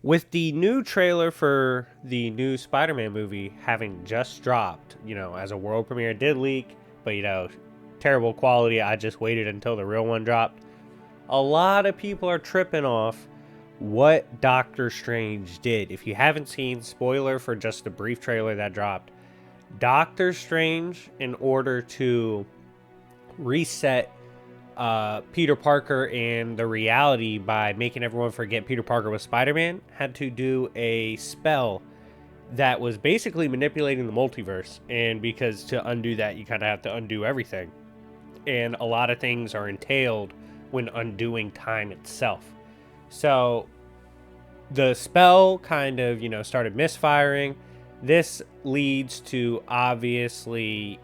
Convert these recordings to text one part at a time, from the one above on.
With the new trailer for the new Spider-Man movie having just dropped, as a world premiere, it did leak, but terrible quality. I just waited until the real one dropped. A lot of people are tripping off what Doctor Strange did. If you haven't seen, spoiler for just the brief trailer that dropped, Doctor Strange, in order to reset Peter Parker and the reality by making everyone forget Peter Parker was Spider-Man, had to do a spell that was basically manipulating the multiverse. And because to undo that, you kind of have to undo everything. And a lot of things are entailed when undoing time itself. So the spell kind of, started misfiring. This leads to obviously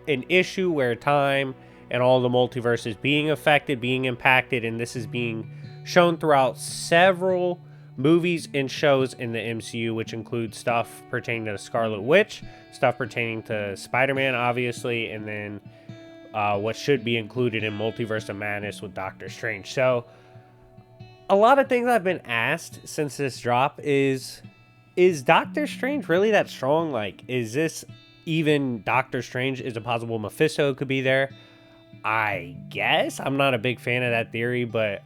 an issue where time and all the multiverses being affected, being impacted, and this is being shown throughout several movies and shows in the MCU, which includes stuff pertaining to the Scarlet Witch, stuff pertaining to Spider-Man, obviously, and then what should be included in Multiverse of Madness with Doctor Strange. So, a lot of things I've been asked since this drop is Doctor Strange really that strong? Like, is this even Doctor Strange? Is it possible Mephisto could be there? I guess. I'm not a big fan of that theory, but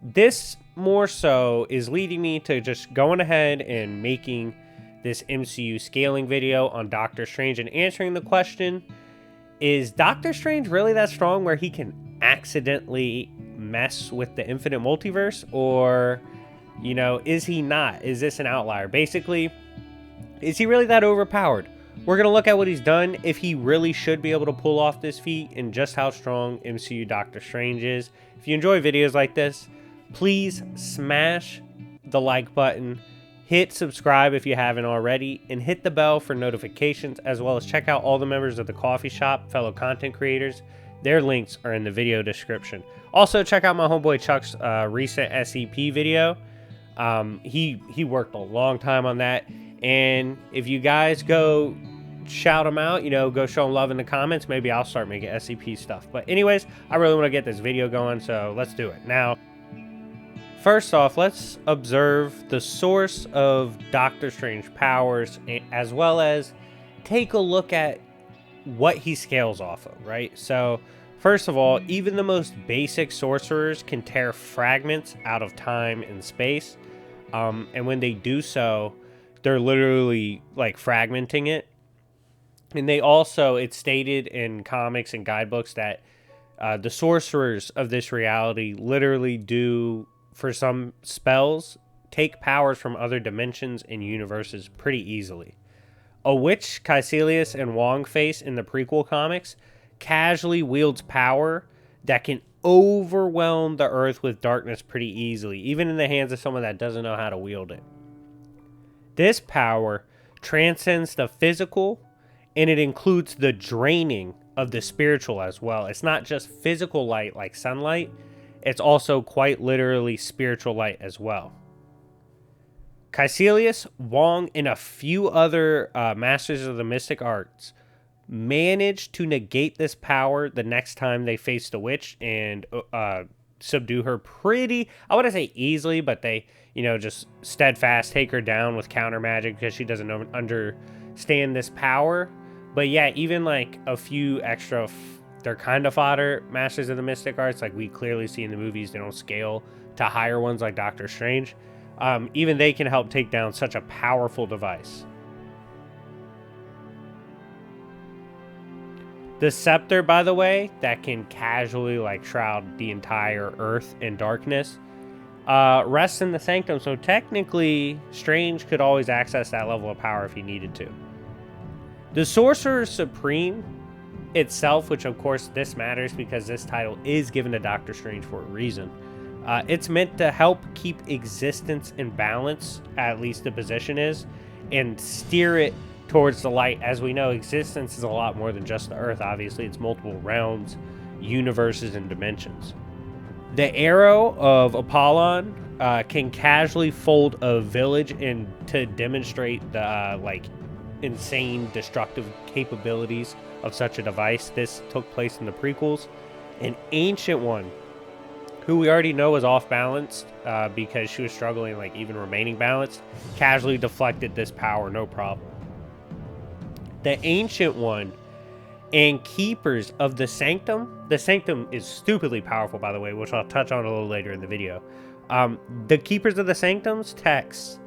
this more so is leading me to just going ahead and making this MCU scaling video on Doctor Strange and answering the question, is Doctor Strange really that strong where he can accidentally mess with the infinite multiverse? Or, is he not? Is this an outlier? Basically, is he really that overpowered? We're going to look at what he's done, if he really should be able to pull off this feat, and just how strong MCU Doctor Strange is. If you enjoy videos like this, please smash the like button, hit subscribe if you haven't already, and hit the bell for notifications, as well as check out all the members of the coffee shop, fellow content creators. Their links are in the video description. Also, check out my homeboy Chuck's recent SCP video. He worked a long time on that. And if you guys go shout him out, go show him love in the comments, maybe I'll start making SCP stuff. But anyways, I really want to get this video going, so let's do it. Now, first off, let's observe the source of Doctor Strange powers, as well as take a look at what he scales off of, right? So, first of all, even the most basic sorcerers can tear fragments out of time and space. And when they do so, they're literally like fragmenting it. And they also, it's stated in comics and guidebooks that the sorcerers of this reality literally do, for some spells, take powers from other dimensions and universes pretty easily. A witch, Caecilius and Wongface in the prequel comics, casually wields power that can overwhelm the earth with darkness pretty easily, even in the hands of someone that doesn't know how to wield it. This power transcends the physical, and it includes the draining of the spiritual as well. It's not just physical light like sunlight, it's also quite literally spiritual light as well. Caecilius, Wong, and a few other masters of the mystic arts managed to negate this power the next time they faced the witch and subdue her pretty, I wouldn't say easily, but they, just steadfast take her down with counter magic because she doesn't understand this power. But yeah, even like a few extra, they're kind of fodder masters of the mystic arts, like we clearly see in the movies, they don't scale to higher ones like Doctor Strange. Even they can help take down such a powerful device. The scepter, by the way, that can casually shroud the entire earth in darkness, rests in the sanctum. So technically, Strange could always access that level of power if he needed to. The Sorcerer Supreme itself, which of course this matters because this title is given to Doctor Strange for a reason. It's meant to help keep existence in balance, at least the position is, and steer it towards the light. As we know, existence is a lot more than just the Earth. Obviously, it's multiple realms, universes, and dimensions. The arrow of Apollon can casually fold a village and to demonstrate the insane destructive capabilities of such a device. This took place in the prequels. An ancient one who we already know was off balance because she was struggling, like even remaining balanced, casually deflected this power, no problem. The Ancient One and Keepers of the Sanctum is stupidly powerful, by the way, which I'll touch on a little later in the video. The Keepers of the Sanctum's texts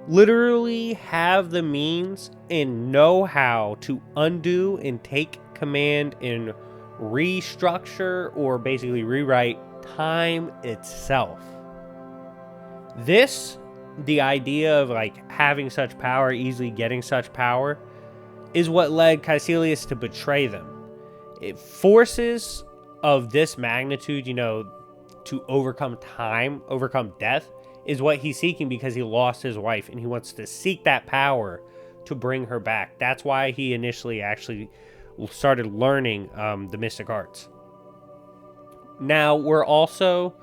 literally have the means and know how to undo and take command and restructure or basically rewrite time itself. The idea of like having such power, easily getting such power, is what led Caecilius to betray them. Forces of this magnitude, to overcome time, overcome death, is what he's seeking because he lost his wife and he wants to seek that power to bring her back. That's why he initially actually started learning the mystic arts. Now, we're also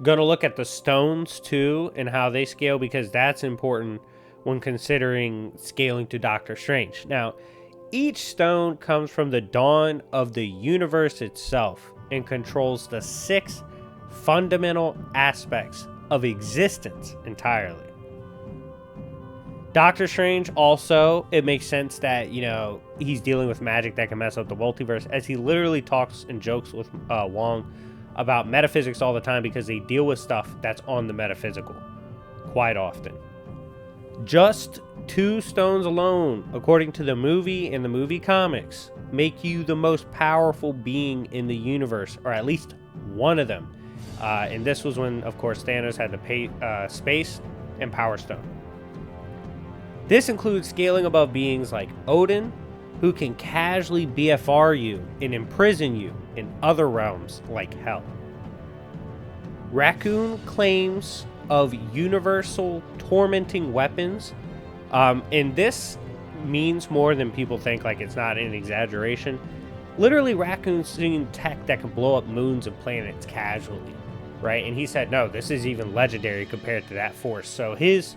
going to look at the stones too and how they scale, because that's important when considering scaling to Doctor Strange. Now, each stone comes from the dawn of the universe itself and controls the 6 fundamental aspects of existence entirely. Doctor Strange also, it makes sense that, he's dealing with magic that can mess up the multiverse, as he literally talks and jokes with Wong about metaphysics all the time, because they deal with stuff that's on the metaphysical quite often. Just 2 stones alone, according to the movie and the movie comics, make you the most powerful being in the universe, or at least one of them. And this was when, of course, Thanos had the Space and Power Stone. This includes scaling above beings like Odin, who can casually BFR you and imprison you in other realms like Hell. Raccoon claims of universal tormenting weapons, and this means more than people think. Like, it's not an exaggeration. Literally, Raccoon's seeing tech that can blow up moons and planets casually, right? And he said, no, this is even legendary compared to that force. So his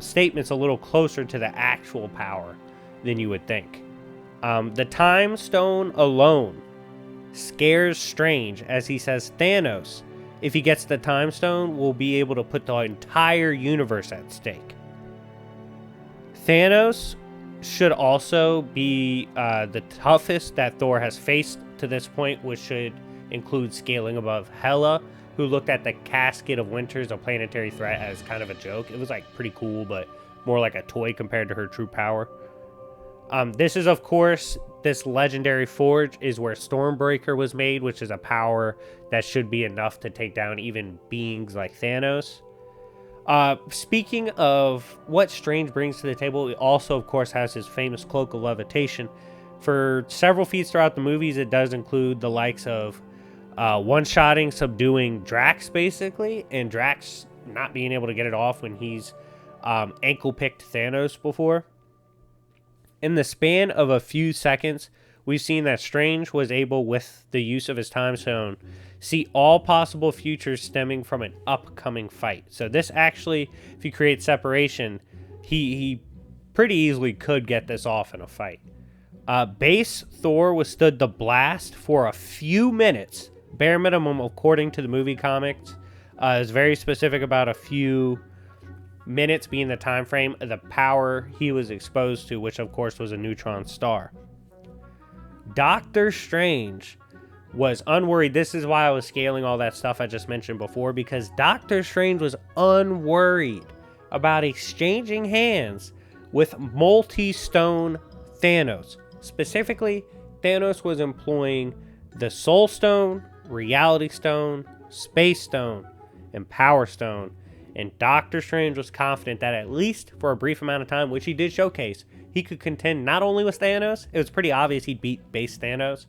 statement's a little closer to the actual power than you would think. The Time Stone alone scares Strange, as he says Thanos, if he gets the Time Stone, will be able to put the entire universe at stake. Thanos should also be the toughest that Thor has faced to this point, which should include scaling above Hela, who looked at the Casket of Winters, a planetary threat, as kind of a joke. It was like pretty cool, but more like a toy compared to her true power. This is, of course, this legendary forge is where Stormbreaker was made, which is a power that should be enough to take down even beings like Thanos. Speaking of what Strange brings to the table, he also, of course, has his famous Cloak of Levitation. For several feats throughout the movies, it does include the likes of one-shotting, subduing Drax, basically, and Drax not being able to get it off when he's ankle-picked Thanos before. In the span of a few seconds, we've seen that Strange was able, with the use of his Time Stone, see all possible futures stemming from an upcoming fight. So this actually, if you create separation, he pretty easily could get this off in a fight. Base Thor withstood the blast for a few minutes, bare minimum according to the movie comics. Is very specific about a few minutes being the time frame of the power he was exposed to, which of course was a neutron star. Doctor Strange was unworried. This is why I was scaling all that stuff I just mentioned before, because Doctor Strange was unworried about exchanging hands with multi-stone Thanos. Specifically, Thanos was employing the Soul Stone, Reality Stone, Space Stone, and Power Stone. And Doctor Strange was confident that at least for a brief amount of time, which he did showcase, he could contend not only with Thanos, it was pretty obvious he'd beat base Thanos,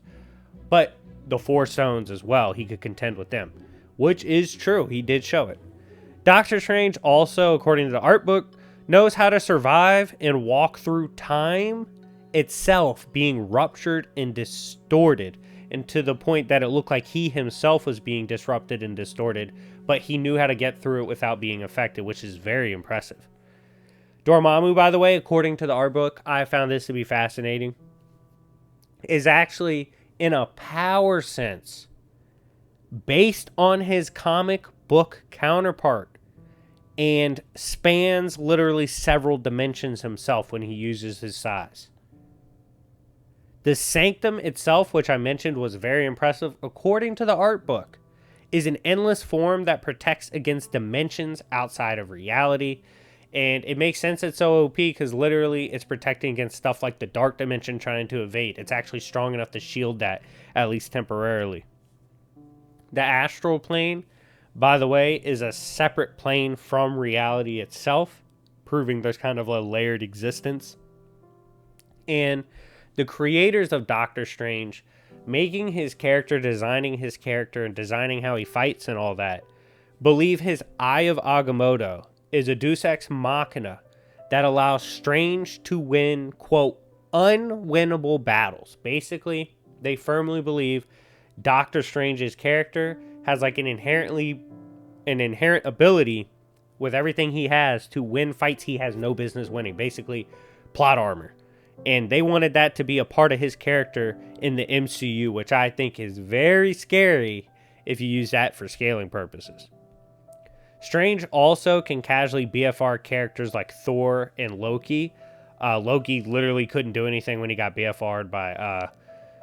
but the 4 stones as well, he could contend with them, which is true. He did show it. Doctor Strange also, according to the art book, knows how to survive and walk through time itself being ruptured and distorted, and to the point that it looked like he himself was being disrupted and distorted, but he knew how to get through it without being affected, which is very impressive. Dormammu, by the way, according to the art book, I found this to be fascinating, is actually, in a power sense, based on his comic book counterpart, and spans literally several dimensions himself when he uses his size. The sanctum itself, which I mentioned was very impressive, according to the art book, is an endless form that protects against dimensions outside of reality. And it makes sense it's so OP because literally it's protecting against stuff like the dark dimension trying to evade. It's actually strong enough to shield that, at least temporarily. The astral plane, by the way, is a separate plane from reality itself, proving there's kind of a layered existence. And the creators of Doctor Strange, making his character, designing his character, and designing how he fights and all that, believe his Eye of Agamotto is a Deus Ex Machina that allows Strange to win, quote, unwinnable battles. Basically, they firmly believe Doctor Strange's character has like an inherent ability with everything he has to win fights he has no business winning. Basically, plot armor. And they wanted that to be a part of his character in the MCU, which I think is very scary if you use that for scaling purposes. Strange also can casually BFR characters like Thor and Loki. Loki literally couldn't do anything when he got BFR'd by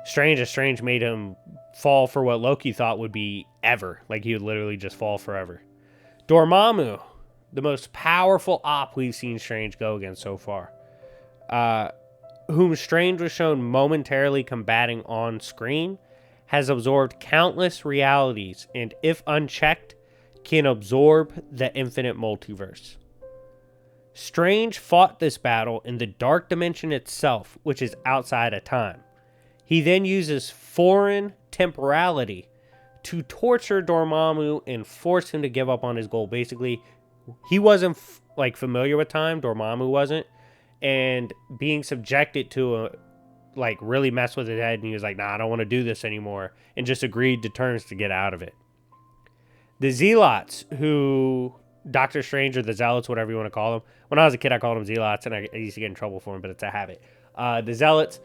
Strange. As Strange made him fall for what Loki thought would be ever. Like he would literally just fall forever. Dormammu, the most powerful op we've seen Strange go against so far. Whom Strange was shown momentarily combating on screen, has absorbed countless realities and, if unchecked, can absorb the infinite multiverse. Strange fought this battle in the dark dimension itself, which is outside of time. He then uses foreign temporality to torture Dormammu and force him to give up on his goal. Basically, he wasn't familiar with time, Dormammu wasn't, and being subjected to really mess with his head, and he was like, nah, I don't want to do this anymore, and just agreed to terms to get out of it. The Zealots, who Doctor Strange or the Zealots, whatever you want to call them. When I was a kid, I called them Zealots, and I used to get in trouble for them, but it's a habit. The Zealots,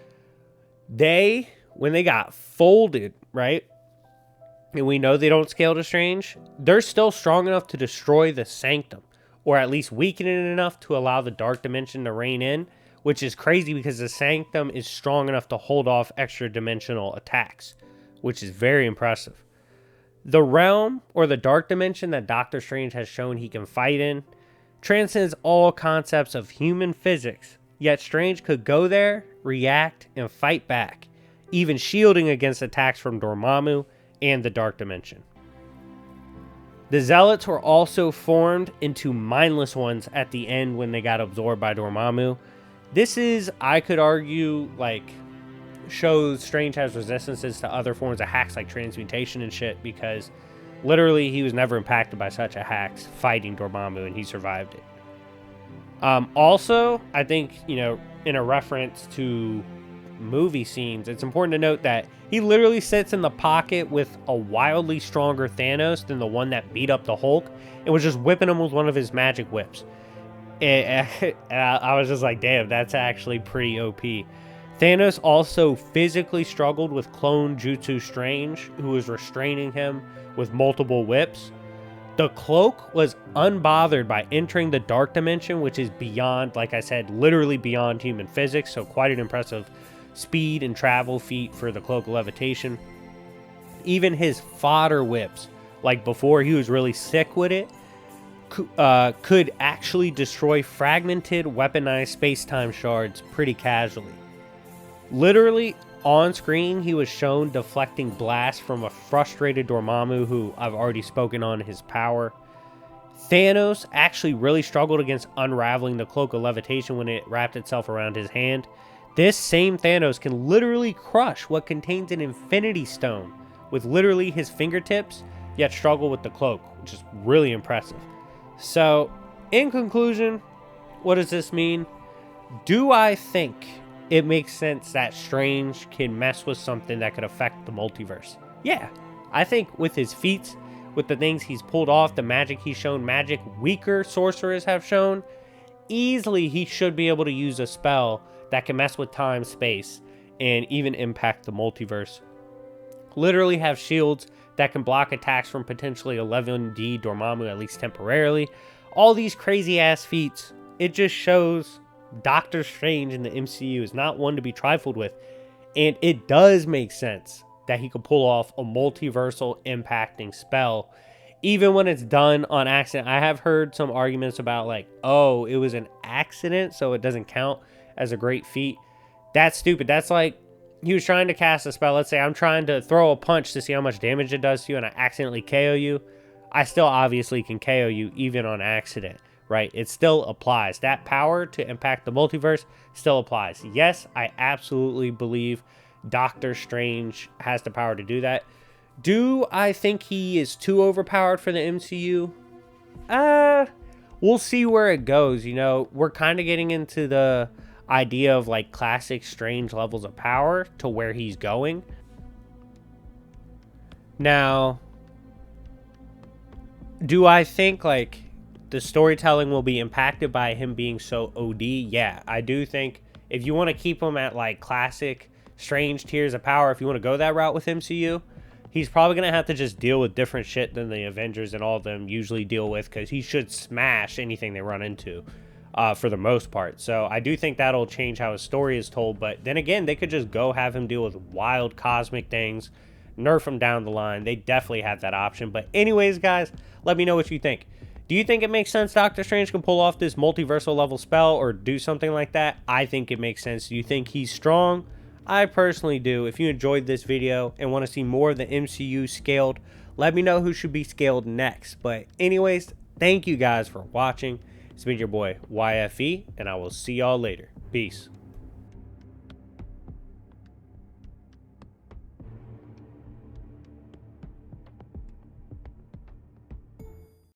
when they got folded, right, and we know they don't scale to Strange, they're still strong enough to destroy the Sanctum, or at least weaken it enough to allow the Dark Dimension to reign in, which is crazy because the Sanctum is strong enough to hold off extra dimensional attacks, which is very impressive. The realm, or the Dark Dimension that Doctor Strange has shown he can fight in, transcends all concepts of human physics, yet Strange could go there, react, and fight back, even shielding against attacks from Dormammu and the Dark Dimension. The Zealots were also formed into mindless ones at the end when they got absorbed by Dormammu. This is, I could argue, shows Strange has resistances to other forms of hacks like transmutation and shit, because literally he was never impacted by such a hacks fighting Dormammu, and he survived it. Also, I think, in a reference to movie scenes, it's important to note that he literally sits in the pocket with a wildly stronger Thanos than the one that beat up the Hulk, and was just whipping him with one of his magic whips. And I was just like, damn, that's actually pretty OP. Thanos also physically struggled with clone Jutsu Strange, who was restraining him with multiple whips. The cloak was unbothered by entering the Dark Dimension, which is beyond, like I said, literally beyond human physics, so quite an impressive speed and travel feat for the Cloak of Levitation. Even his fodder whips, before he was really sick with it, could actually destroy fragmented, weaponized space-time shards pretty casually. Literally, on screen, he was shown deflecting blasts from a frustrated Dormammu, who I've already spoken on his power. Thanos actually really struggled against unraveling the Cloak of Levitation when it wrapped itself around his hand. This same Thanos can literally crush what contains an Infinity Stone with literally his fingertips, yet struggle with the cloak, which is really impressive. So, in conclusion, what does this mean? Do I think it makes sense that Strange can mess with something that could affect the multiverse? Yeah, I think with his feats, with the things he's pulled off, the magic he's shown, magic weaker sorcerers have shown, easily he should be able to use a spell that can mess with time, space, and even impact the multiverse. Literally have shields that can block attacks from potentially 11D Dormammu, at least temporarily. All these crazy ass feats. It just shows Doctor Strange in the MCU is not one to be trifled with. And it does make sense that he could pull off a multiversal impacting spell, even when it's done on accident. I have heard some arguments about like, oh, it was an accident, so it doesn't count as a great feat. That's stupid. That's like, he was trying to cast a spell. Let's say I'm trying to throw a punch to see how much damage it does to you, and I accidentally KO you. I still obviously can KO you even on accident, right? It still applies. That power to impact the multiverse still applies. Yes, I absolutely believe Doctor Strange has the power to do that. Do I think he is too overpowered for the MCU? We'll see where it goes. You know, we're kind of getting into the idea of like classic Strange levels of power to where he's going. Now, do I think like the storytelling will be impacted by him being so OD? Yeah, I do think if you want to keep him at like classic Strange tiers of power, if you want to go that route with MCU, he's probably going to have to just deal with different shit than the Avengers and all of them usually deal with, because he should smash anything they run into for the most part. So I do think that'll change how his story is told. But then again, they could just go have him deal with wild cosmic things, nerf him down the line. They definitely have that option. But anyways, guys, let me know what you think. Do you think it makes sense Doctor Strange can pull off this multiversal level spell or do something like that? I think it makes sense. Do you think he's strong? I personally do. If you enjoyed this video and want to see more of the MCU scaled, let me know who should be scaled next. But anyways, thank you guys for watching. It's been your boy YFE, and I will see y'all later. Peace.